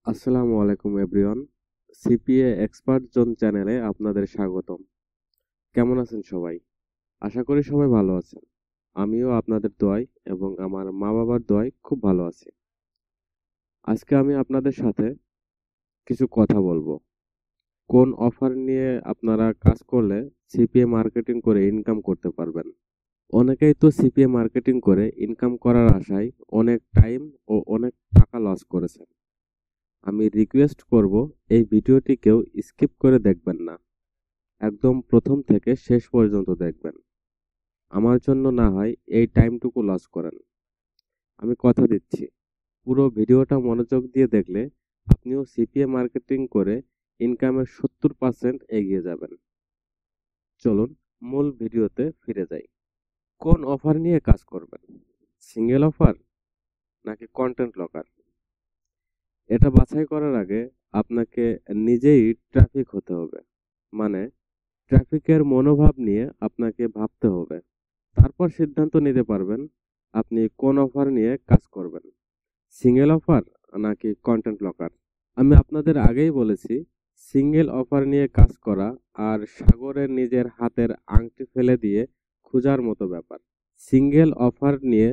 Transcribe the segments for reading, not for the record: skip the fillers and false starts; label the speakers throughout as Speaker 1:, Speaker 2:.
Speaker 1: আসসালামু আলাইকুম everyone. CPA expert zone চ্যানেলে আপনাদের স্বাগতম। কেমন আছেন সবাই? আশা করি সবাই ভালো আছেন। আমিও আপনাদের দোয়ায় এবং আমার মা বাবার দোয়ায় খুব ভালো আছি। আজকে আমি আপনাদের সাথে কিছু কথা বলবো। কোন অফার নিয়ে আপনারা কাজ করলে সিপিএ মার্কেটিং করে ইনকাম করতে পারবেন। অনেকেই তো সিপিএ মার্কেটিং করে ইনকাম করার আশায় অনেক টাইম ও অনেক টাকা লস করেছেন। আমি রিকোয়েস্ট করব এই ভিডিওটি কেউ স্কিপ করে দেখবেন না। একদম প্রথম থেকে শেষ পর্যন্ত দেখবেন। আমার জন্য না হয় এই টাইমটুকু লস করেন। আমি কথা দিচ্ছি, পুরো ভিডিওটা মনোযোগ দিয়ে দেখলে আপনিও সিপিএ মার্কেটিং করে ইনকামের 70% এগিয়ে যাবেন। চলুন মূল ভিডিওতে ফিরে যাই। কোন অফার নিয়ে কাজ করবেন? সিঙ্গেল অফার নাকি কন্টেন্ট লকার? এটা বাছাই করার আগে আপনাকে নিজেই ট্রাফিক হতে হবে। মানে ট্রাফিকের মনোভাব নিয়ে আপনাকে ভাবতে হবে। তারপর সিদ্ধান্ত নিতে পারবেন আপনি কোন অফার নিয়ে কাজ করবেন, সিঙ্গেল অফার নাকি কন্টেন্ট লকার। আমি আপনাদের আগেই বলেছি, সিঙ্গেল অফার নিয়ে কাজ করা আর সাগরে নিজের হাতের আংটি ফেলে দিয়ে খোঁজার মতো ব্যাপার। সিঙ্গেল অফার নিয়ে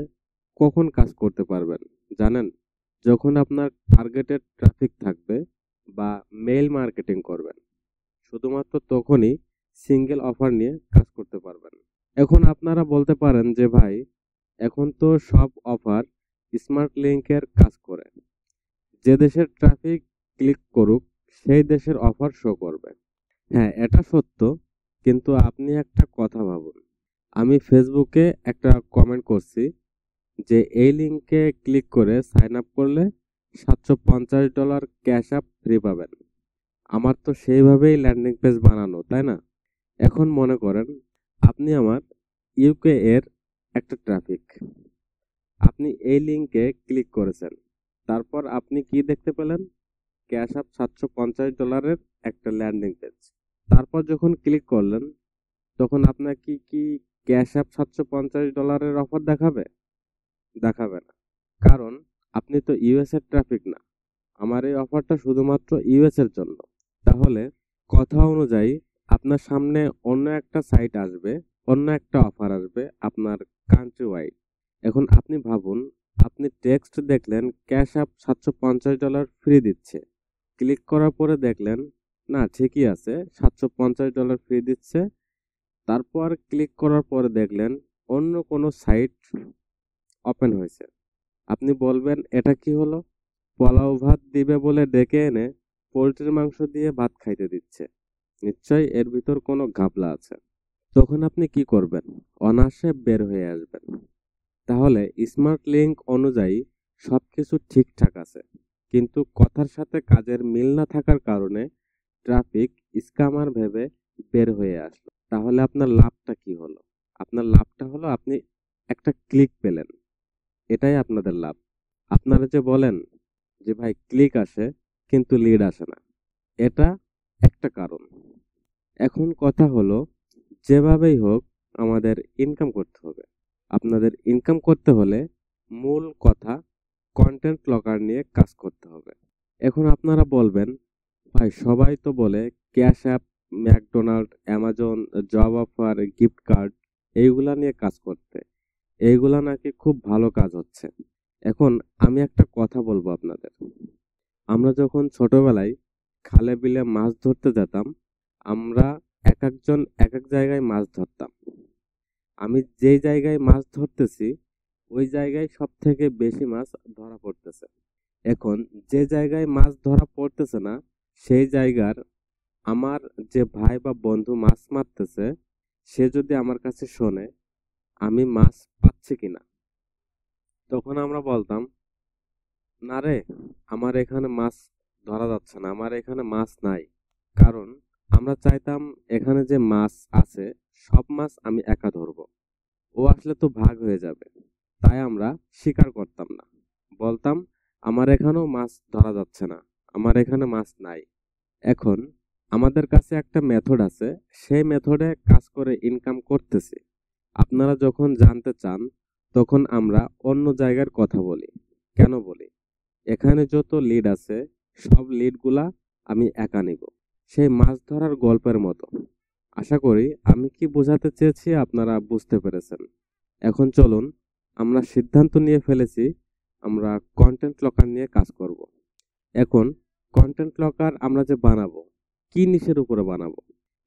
Speaker 1: কখন কাজ করতে পারবেন জানেন? যখন আপনার টার্গেটেড ট্রাফিক থাকবে বা মেইল মার্কেটিং করবেন, শুধুমাত্র তখনই সিঙ্গেল অফার নিয়ে কাজ করতে পারবেন। এখন আপনারা বলতে পারেন যে ভাই, এখন তো সব অফার স্মার্ট লিংকের কাজ করে। যে দেশের ট্রাফিক ক্লিক করুক সেই দেশের অফার শো করবে। হ্যাঁ, এটা সত্য, কিন্তু আপনি একটা কথা ভাবুন। আমি ফেসবুকে একটা কমেন্ট করছি যে এই লিংকে ক্লিক করে সাইন আপ করলে $750 ক্যাশ আপ ফ্রি পাবেন। আমার তো সেইভাবেই ল্যান্ডিং পেজ বানানো, তাই না? এখন মনে করেন আপনি আমার ইউকে এর একটা ট্রাফিক, আপনি এই লিংকে ক্লিক করেছেন। তারপর আপনি কি দেখতে পেলেন? ক্যাশ আপ $750 একটা ল্যান্ডিং পেজ। তারপর যখন ক্লিক করলেন, তখন আপনার কি ক্যাশ আপ $750 অফার দেখাবে? দেখাবে না। কারণ আপনি তো ইউএস এর ট্রাফিক না। আমার এই অফারটা শুধুমাত্র ইউএস এর জন্য। তাহলে কথা অনুযায়ী আপনার সামনে অন্য একটা সাইট আসবে, অন্য একটা অফার আসবে আপনার কান্ট্রি ওয়াইড। এখন আপনি ভাবুন, আপনি টেক্সট দেখলেন ক্যাশ আপ $750 ফ্রি দিচ্ছে। ক্লিক করার পরে দেখলেন না, ঠিকই আছে, $750 ফ্রি দিচ্ছে। তারপর ক্লিক করার পরে দেখলেন অন্য কোনো সাইট ওপেন হয়েছে। আপনি বলবেন এটা কি হলো? পোলাও ভাত দিবে বলে ডেকে এনে পোল্ট্রির মাংস দিয়ে ভাত খাইতে দিচ্ছে। নিশ্চয়ই এর ভিতর কোনো ঘাপলা আছে। তখন আপনি কি করবেন? অনায়াসে বের হয়ে আসবেন। তাহলে স্মার্ট লিংক অনুযায়ী সবকিছু ঠিকঠাক আছে, কিন্তু কথার সাথে কাজের মিল না থাকার কারণে ট্রাফিক স্ক্যামার ভেবে বের হয়ে আসলো। তাহলে আপনার লাভটা কি হলো? আপনার লাভটা হলো আপনি একটা ক্লিক পেলেন। এটাই আপনাদের লাভ। আপনারা যে বলেন যে ভাই ক্লিক আসে কিন্তু লিড আসে না, এটা একটা কারণ। এখন কথা হলো, যেভাবেই হোক আমাদের ইনকাম করতে হবে। আপনাদের ইনকাম করতে হলে মূল কথা কন্টেন্ট লকার নিয়ে কাজ করতে হবে। এখন আপনারা বলবেন, ভাই সবাই তো বলে cash app, McDonald, Amazon, job offer, gift card এইগুলা নিয়ে কাজ করতে। এইগুলা নাকি খুব ভালো কাজ হচ্ছে। এখন আমি একটা কথা বলবো আপনাদের। আমরা যখন ছোটবেলায় খালে বিলে মাছ ধরতে যেতাম, আমরা এক একজন এক এক জায়গায় মাছ ধরতাম। আমি যেই জায়গায় মাছ ধরতেছি ওই জায়গায় সব থেকে বেশি মাছ ধরা পড়তেছে। এখন যে জায়গায় মাছ ধরা পড়তেছে না সেই জায়গার আমার যে ভাই বা বন্ধু মাছ মারতেছে, সে যদি আমার কাছে শোনে আমি মাছ পাচ্ছি কিনা, তখন আমরা বলতাম, না রে, আমার এখানে মাছ ধরা যাচ্ছে না, আমার এখানে মাছ নাই। কারণ আমরা চাইতাম এখানে যে মাছ আছে সব মাছ আমি একা ধরবো, ও আসলে তো ভাগ হয়ে যাবে। তাই আমরা স্বীকার করতাম না, বলতাম আমার এখানেও মাছ ধরা যাচ্ছে না, আমার এখানে মাছ নাই। এখন আমাদের কাছে একটা মেথড আছে, সেই মেথডে কাজ করে ইনকাম করতেছি। আপনারা যখন জানতে চান তখন আমরা অন্য জায়গার কথা বলি। কেন বলি? এখানে যত লিড আছে সব লিডগুলা আমি একা নিব, সেই মাছ ধরার গল্পের মতো। আশা করি আমি কি বোঝাতে চেয়েছি আপনারা বুঝতে পেরেছেন। এখন চলুন, আমরা সিদ্ধান্ত নিয়ে ফেলেছি আমরা কন্টেন্ট লকার নিয়ে কাজ করব। এখন কন্টেন্ট লকার আমরা যে বানাবো, কি নিশের উপরে বানাবো,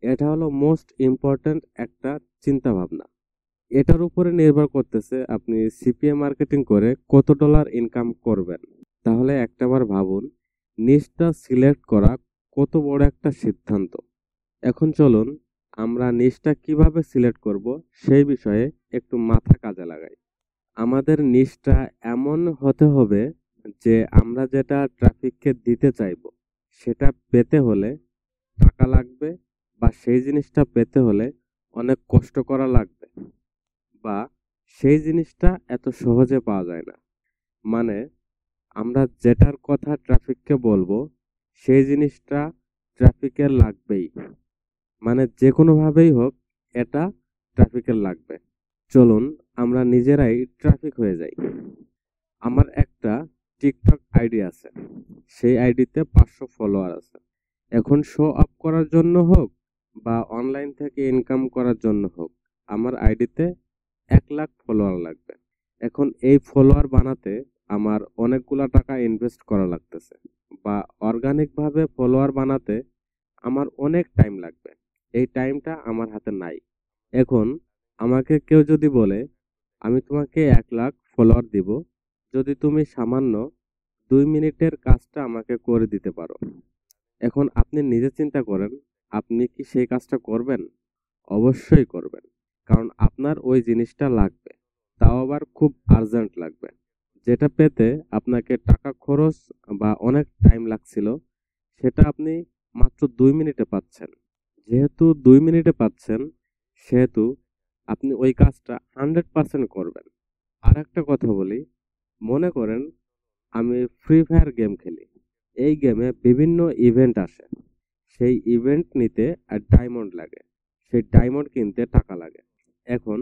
Speaker 1: এটা হলো মোস্ট ইম্পর্ট্যান্ট একটা চিন্তা ভাবনা। এটার উপরে নির্ভর করতেছে আপনি সিপিএ মার্কেটিং করে কত ডলার ইনকাম করবেন। তাহলে একটাবার ভাবুন, নিশটা সিলেক্ট করা কত বড় একটা সিদ্ধান্ত। এখন চলুন আমরা নিশটা কিভাবে সিলেক্ট করব সেই বিষয়ে একটু মাথা কাজে লাগাই। আমাদের নিশটা এমন হতে হবে যে আমরা যেটা ট্রাফিককে দিতে চাইবো সেটা পেতে হলে টাকা লাগবে, বা সেই জিনিসটা পেতে হলে অনেক কষ্ট করা লাগবে, বা সেই জিনিসটা এত সহজে পাওয়া যায় না। মানে আমরা যেটার কথা ট্রাফিককে বলবো সেই জিনিসটা ট্রাফিকের লাগবেই, মানে যে কোনোভাবেই হোক এটা ট্রাফিকের লাগবে। চলুন আমরা নিজেরাই ট্রাফিক হয়ে যাই। আমার একটা টিকটক আইডি আছে, সেই আইডিতে 500 ফলোয়ার আছে। এখন শো আপ করার জন্য হোক বা অনলাইন থেকে ইনকাম করার জন্য হোক, আমার আইডিতে 1 লাখ ফলোয়ার লাগবে। এখন এই ফলোয়ার বানাতে আমার অনেকগুলা টাকা ইনভেস্ট করা লাগতেছে, বা অর্গানিক ভাবে ফলোয়ার বানাতে আমার অনেক টাইম লাগবে। এই টাইমটা আমার হাতে নাই। এখন আমাকে কেউ যদি বলে আমি তোমাকে 1 লাখ ফলোয়ার দিব যদি তুমি সামান্য 2 মিনিটের কাজটা আমাকে করে দিতে পারো, এখন আপনি নিজে চিন্তা করেন, আপনি কি সেই কাজটা করবেন? অবশ্যই করবেন, কারণ আপনার ওই জিনিসটা লাগবে, তাও আবার খুব আর্জেন্ট লাগবে। যেটা পেতে আপনাকে টাকা খরচ বা অনেক টাইম লাগছিল, সেটা আপনি মাত্র 2 মিনিটে পাচ্ছেন। যেহেতু 2 মিনিটে পাচ্ছেন, সেহেতু আপনি ওই কাজটা 100% করবেন। আর একটা কথা বলি, মনে করেন আমি ফ্রি ফায়ার গেম খেলি, এই গেমে বিভিন্ন ইভেন্ট আসে, সেই ইভেন্ট নিতে ডায়মন্ড লাগে, সেই ডায়মন্ড কিনতে টাকা লাগে। এখন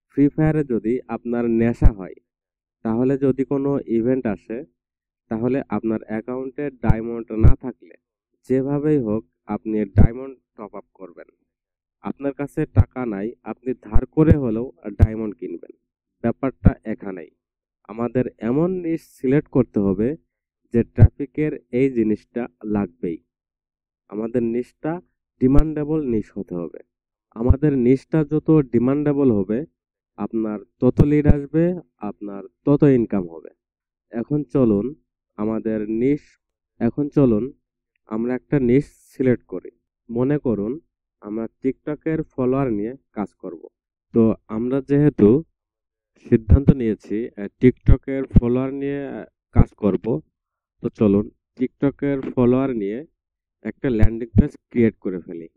Speaker 1: ফ্রি ফায়ারে যদি আপনার নেশা হয়, তাহলে যদি কোনো ইভেন্ট আসে, তাহলে আপনার অ্যাকাউন্টে ডায়মন্ড না থাকলে যেভাবেই হোক আপনি ডায়মন্ড টপ আপ করবেন। আপনার কাছে টাকা নাই, আপনি ধার করে হলেও ডায়মন্ড কিনবেন। ব্যাপারটা এখানেই। আমাদের এমন নিশ সিলেক্ট করতে হবে যে ট্রাফিকের এই জিনিসটা লাগবেই। আমাদের নিশটা ডিমান্ডেবল নিশ হতে হবে। আমাদের নিশটা যত ডিমান্ডেবল হবে, আপনার তত লিড আসবে, আপনার তত ইনকাম হবে। এখন চলুন আমাদের নিশ এখন চলুন আমরা একটা নিশ সিলেক্ট করি। মনে করুন আমরা টিকটকের ফলোয়ার নিয়ে কাজ করব। তো আমরা যেহেতু সিদ্ধান্ত নিয়েছি টিকটকের ফলোয়ার নিয়ে কাজ করব, তো চলুন টিকটকের ফলোয়ার নিয়ে একটা ল্যান্ডিং পেজ ক্রিয়েট করে ফেলি।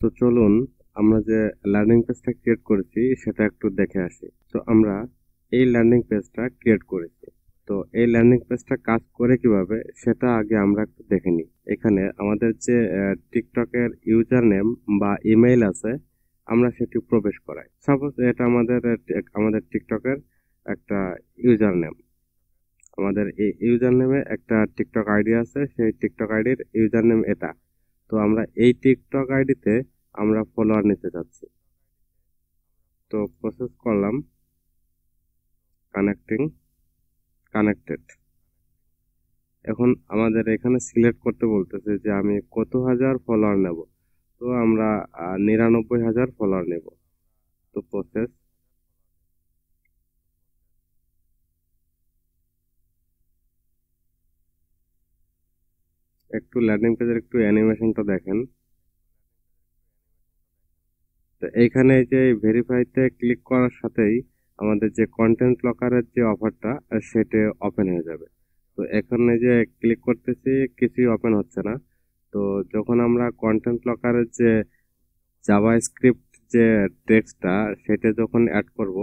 Speaker 1: তো চলুন আমরা যে ল্যান্ডিং পেজটা ক্রিয়েট করেছি সেটা একটু দেখে আসি। তো আমরা এই ল্যান্ডিং পেজটা ক্রিয়েট করেছি। তো এই ল্যান্ডিং পেজটা কাজ করে কিভাবে সেটা আগে আমরা একটু দেখে নিই। এখানে আমাদের যে টিকটকের ইউজার নেম বা ইমেইল আছে, আমরা সেটি প্রবেশ করাই। সাপোজ এটা আমাদের টিকটকের একটা ইউজার নেম। আমাদের এই ইউজার নেমে একটা টিকটক আইডি আছে, সেই টিকটক আইডির ইউজার নেম এটা। তো আমরা এই টিকটক আইডিতে আমরা ফলোয়ার নিতে চাচ্ছি। তো প্রসেস করলাম, কানেক্টিং, কানেক্টেড। এখন আমাদের এখানে সিলেক্ট করতে বলতেছে যে আমি কত হাজার ফলোয়ার নেব। তো আমরা 99,000 ফলোয়ার নেব। তো প্রসেস, একটু ল্যান্ডিং পেজের একটু অ্যানিমেশনটা দেখেন। তো এইখানে এই যে ভেরিফাইতে ক্লিক করার সাথেই আমাদের যে কন্টেন্ট লকারের যে অফারটা সেটা ওপেন হয়ে যাবে। তো এখানে যে ক্লিক করতেছি কিছুই ওপেন হচ্ছে না। তো যখন আমরা কন্টেন্ট লকারের যে জাভাস্ক্রিপ্ট যে টেক্সটটা সেটা যখন অ্যাড করব,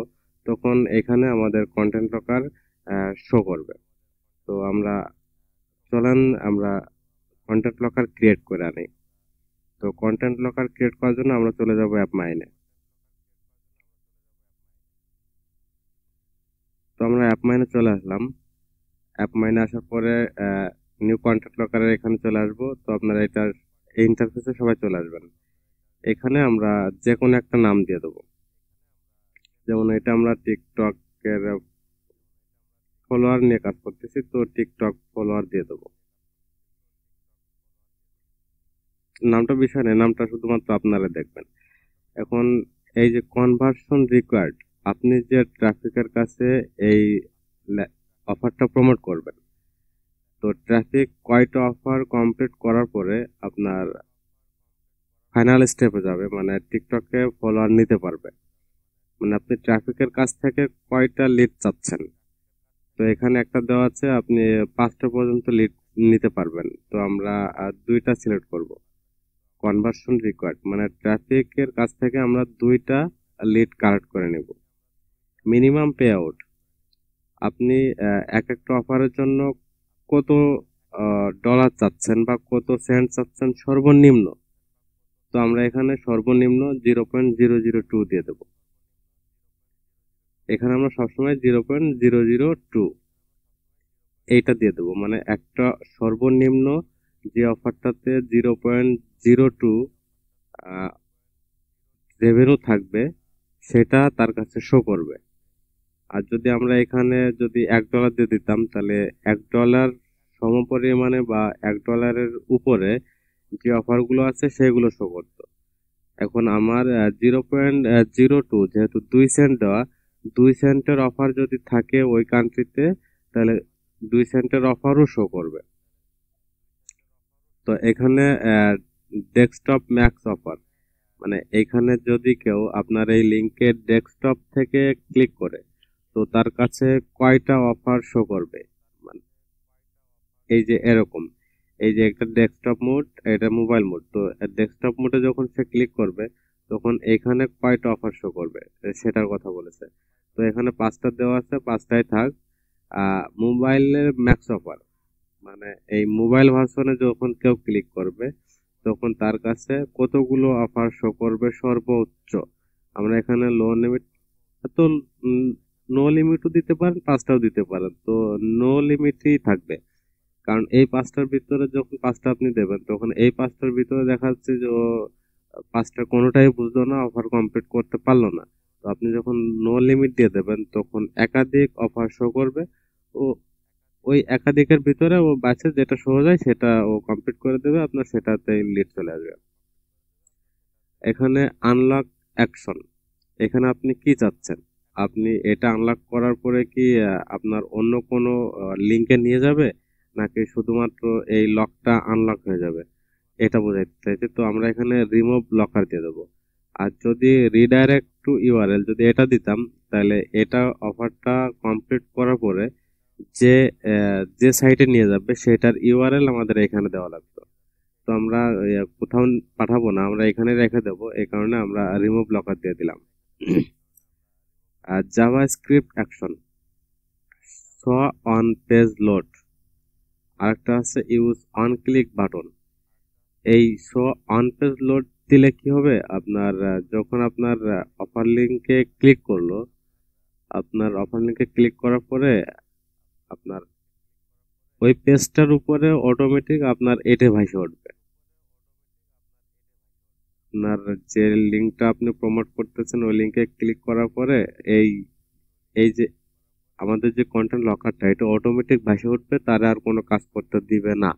Speaker 1: তখন এখানে আমাদের কন্টেন্ট লকার শো করবে। তো চলেন আমরা কন্টেন্ট লকার ক্রিয়েট করে আনি। তো কন্টেন্ট লকার ক্রিয়েট করার জন্য আমরা চলে যাব অ্যাপ মাইনে। তো আমরা অ্যাপ মাইনে চলে আসলাম। অ্যাপ মাইনে আসার পরে নিউ কন্ট্যাক্ট লকারের এখানে চলে আসবো। তো আপনারা এটার এই ইন্টারফেসে সবাই চলে আসবেন। এখানে আমরা যে কোনো একটা নাম দিয়ে দেবো। যেমন এটা আমরা টিকটকের ফলোয়ার নিয়ে কাজ করতেছি, তো টিকটক ফলোয়ার দিয়ে দেবো। নামটা বিষয় নেই, নামটা শুধুমাত্র আপনারা দেখবেন। এখন এই যে কনভার্সন রিকোয়ার্ড, আপনি যে ট্রাফিকের কাছে এই অফারটা প্রমোট করবেন, তো ট্রাফিক কয়টা অফার কমপ্লিট করার পরে আপনার ফাইনাল স্টেপে যাবে, মানে টিকটকে ফলোয়ার নিতে পারবে। মানে আপনি ট্রাফিকের কাছ থেকে কয়টা লিড চাচ্ছেন, তো এখানে একটা দেওয়া আছে আপনি 5টা পর্যন্ত লিড নিতে পারবেন। তো আমরা দুইটা সিলেক্ট করব। কনভার্সন রিকোয়ার্ড মানে ট্রাফিকের কাছ থেকে আমরা দুইটা লিড কালেক্ট করে নেব। মিনিমাম পে আউট, আপনি এক একটা অফারের জন্য কত ডলার চাচ্ছেন বা কত সেন্ট চাচ্ছেন সর্বনিম্ন, তো আমরা এখানে সর্বনিম্ন 0.002 দিয়ে দেবো। এখানে আমরা সবসময় 0.002 এইটা দিয়ে দেবো, মানে একটা সর্বনিম্ন যে অফারটাতে 0.02 রেভিনিউ থাকবে সেটা তার কাছে শো করবে। আর যদি আমরা এখানে যদি $1 দিয়ে দিতাম, তাহলে $1 সমপরিমাণে বা $1 উপরে যে অফারগুলো আছে সেগুলো শো করতো। এখন আমার 0.02 যেহেতু 2 সেন্ট দেওয়া, 2 সেন্টের অফার যদি থাকে ওই কান্ট্রিতে, তাহলে 2 সেন্টের অফারও শো করবে। তো এখানে ডেস্কটপ ম্যাক্স অফার, মানে এখানে যদি কেউ আপনার এই লিঙ্কের ডেস্কটপ থেকে ক্লিক করে, তো তার কাছে কয়টা অফার শো করবে। মানে এই যে এরকম, এই যে একটা ডেস্কটপ মোড, এটা মোবাইল মোড, তো ডেস্কটপ মোডে যখন সে ক্লিক করবে তখন এখানে কয়টা অফার শো করবে সেটার কথা বলেছে। তো এখানে 5টা দেওয়া আছে, 5টাই থাক। মোবাইলের ম্যাক্স অফার, মানে এই মোবাইল ভার্সনে যখন কেউ ক্লিক করবে তখন তার কাছে কতগুলো অফার শো করবে সর্বোচ্চ। আমরা এখানে লো লিমিট, তো নো লিমিটও দিতে পারেন, 5টাও দিতে পারেন, তো নো লিমিটই থাকবে। কারণ এই 5টার ভিতরে যখন 5টা আপনি দেবেন তখন এই 5টার ভিতরে দেখা যাচ্ছে যে ও 5টার কোনোটাই বুঝলো না, অফার কমপ্লিট করতে পারলো না। তো আপনি যখন নো লিমিট দিয়ে দেবেন তখন একাধিক অফার শো করবে। ও ওই একাধিকের ভিতরে ও বাছে যেটা সহজ হয় সেটা ও কমপ্লিট করে দেবে, আপনার সেটাতে লিড চলে আসবে। এখানে আনলক অ্যাকশন, এখানে আপনি কি চাচ্ছেন, আপনি এটা আনলক করার পরে কি আপনার অন্য কোনো লিঙ্কে নিয়ে যাবে, নাকি শুধুমাত্র এই লকটা আনলক হয়ে যাবে, এটা বোঝাইতে চাইছে। তো আমরা এখানে রিমুভ লকার দিয়ে দেবো। আর যদি রিডাইরেক্ট টু ইউআরএল যদি এটা দিতাম, তাহলে এটা অফারটা কমপ্লিট করার পরে যে যে সাইটে নিয়ে যাবে সেটার ইউআরএল আমাদের এখানে দেওয়া লাগতো। তো আমরা কোথাও পাঠাবো না, আমরা এখানে রেখে দেবো, এই কারণে আমরা রিমুভ লকার দিয়ে দিলাম। আর JavaScript action, show on page load, আরেকটা আছে ইউজ অন ক্লিক বাটন। এই শো অন পেজ লোড দিলে কি হবে, আপনার যখন আপনার অফার লিঙ্কে ক্লিক করলো, আপনার অফার লিঙ্কে ক্লিক করার পরে আপনার ওই পেজটার উপরে অটোমেটিক আপনার এটে ভাইসে উঠবে। আপনার যে লিঙ্কটা আপনি প্রমোট করতেছেন ওই লিঙ্কে ক্লিক করার পরে এই এই যে আমাদের যে কন্টেন্ট লকারটা এটা অটোমেটিক ভাসে উঠবে, তারা আর কোনো কাজ করতে দিবে না,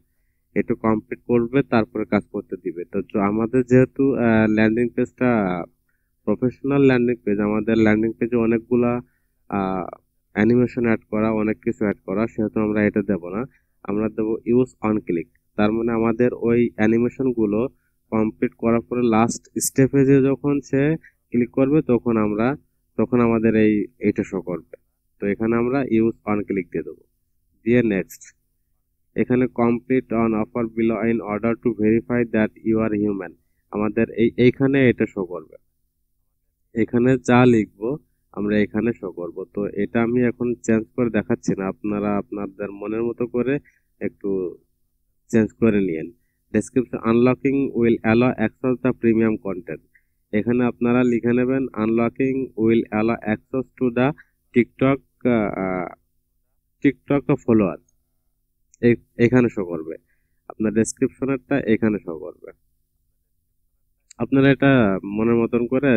Speaker 1: এটা কমপ্লিট করবে তারপরে কাজ করতে দিবে। তো আমাদের যেহেতু ল্যান্ডিং পেজটা প্রফেশনাল ল্যান্ডিং পেজ, আমাদের ল্যান্ডিং পেজে অনেকগুলা অ্যানিমেশন অ্যাড করা, অনেক কিছু অ্যাড করা, সেহেতু আমরা এটা দেব না, আমরা দেবো ইউজ অন ক্লিক। তার মানে আমাদের ওই অ্যানিমেশন গুলো কমপ্লিট করার পরে লাস্ট স্টেপে যে যখন সে ক্লিক করবে তখন আমাদের এইটা শো করবে। তো এখানে আমরা ইউজ অন ক্লিক দিয়ে দেবো, দিয়ে নেক্সট। এখানে complete on offer below in order to verify that you are human, আমাদের এইখানে এটা শো করবে। এখানে যা লিখবো আমরা এখানে শো করব। তো এটা আমি এখন চেঞ্জ করে দেখাচ্ছি না, আপনারা আপনাদের মনের মতো করে একটু চেঞ্জ করে নিয়েন। Description, unlocking will allow access the premium content, এখানে আপনারা লিখে নেবেন unlocking will allow access to the TikTok TikTok follower. এখানে শো করবে, আপনার ডেসক্রিপশনেরটা এখানে শো করবে। আপনারা এটা মনের মতন করে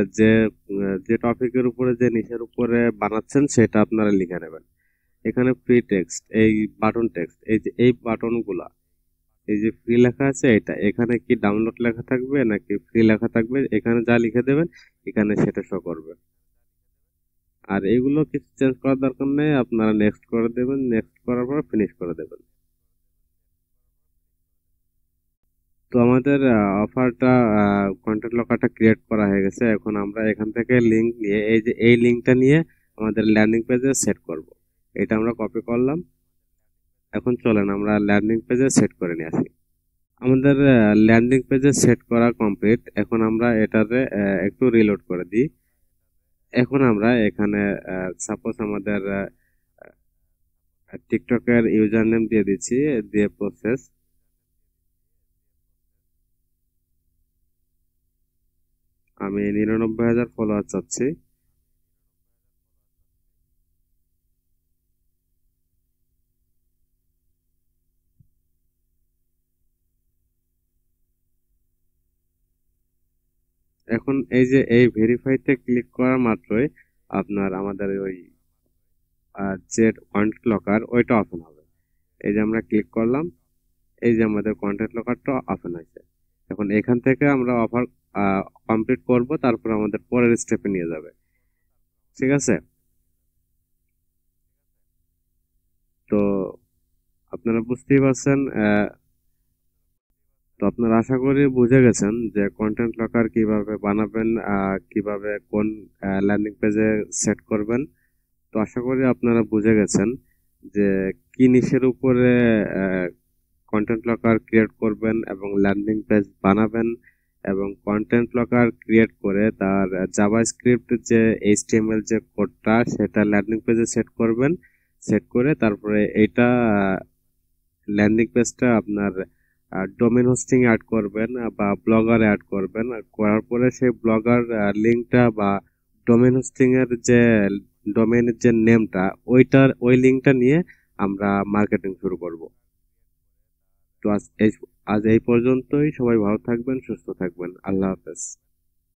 Speaker 1: যে টপিকের উপরে যে নিশের উপরে বানাচ্ছেন সেটা আপনারা লিখে নেবেন। এখানে ফ্রি টেক্সট, এই বাটন টেক্সট, এই যে এই বাটনগুলা, এই যে ফ্রি লেখা আছে এটা, এখানে কি ডাউনলোড লেখা থাকবে নাকি ফ্রি লেখা থাকবে, এখানে যা লিখে দেবেন এখানে সেটা শো করবে। আর এগুলো কিছু চেঞ্জ করার দরকার নেই, আপনারা নেক্সট করে দেবেন, নেক্সট করার পর ফিনিশ করে দেবেন। তো আমাদের অফারটা, কন্টেন্ট লকারটা ক্রিয়েট করা হয়ে গেছে। এখন আমরা এখান থেকে লিঙ্ক নিয়ে, এই যে এই লিঙ্কটা নিয়ে আমাদের ল্যান্ডিং পেজে সেট করব। এটা আমরা কপি করলাম। এখন চলেন আমরা ল্যান্ডিং পেজে সেট করে নিয়ে আসি। আমাদের ল্যান্ডিং পেজে সেট করা কমপ্লিট। এখন আমরা এটাতে একটু রিলোড করে দিই। এখন আমরা এখানে সাপোজ আমাদের টিকটকের ইউজার নেম দিয়ে দিচ্ছি, দিয়ে প্রসেস। আমি 99,000 ফলোয়ার চাচ্ছি। এখন এই যে এই ভেরিফাইতে ক্লিক করা মাত্রই আপনার আমাদের ওই যে কন্টেন্ট লকার ওইটা ওপেন হবে। এই যে আমরা ক্লিক করলাম, এই যে আমাদের কন্টেন্ট লকারটা ওপেন হয়েছে। এখন এখান থেকে আমরা অফার কমপ্লিট করব, তারপর আমাদের পরের স্টেপে নিয়ে যাবে। ঠিক আছে? তো আপনারা বুঝতেই পারছেন। তো আপনারা আশা করি বুঝে গেছেন যে কন্টেন্ট লকার কিভাবে বানাবেন, কিভাবে কোন ল্যান্ডিং পেজে সেট করবেন। তো আশা করি আপনারা বুঝে গেছেন যে কি নিশের উপরে কন্টেন্ট লকার ক্রিয়েট করবেন এবং ল্যান্ডিং পেজ বানাবেন, এবং কন্টেন্ট লকার ক্রিয়েট করে তার জাভাস্ক্রিপ্ট যে এইচটিএমএল যে কোডটা সেটা ল্যান্ডিং পেজে সেট করবেন। সেট করে তারপরে এইটা ল্যান্ডিং পেজটা আপনার ডোমেন হোস্টিং অ্যাড করবেন বা ব্লগার অ্যাড করবেন। আর করার পরে সেই ব্লগার লিঙ্কটা বা ডোমেন হোস্টিং এর যে ডোমেনের যে নেমটা, ওই লিঙ্কটা নিয়ে আমরা মার্কেটিং শুরু করব। তো আজ এই পর্যন্তই। সবাই ভালো থাকবেন, সুস্থ থাকবেন। আল্লাহ হাফেজ।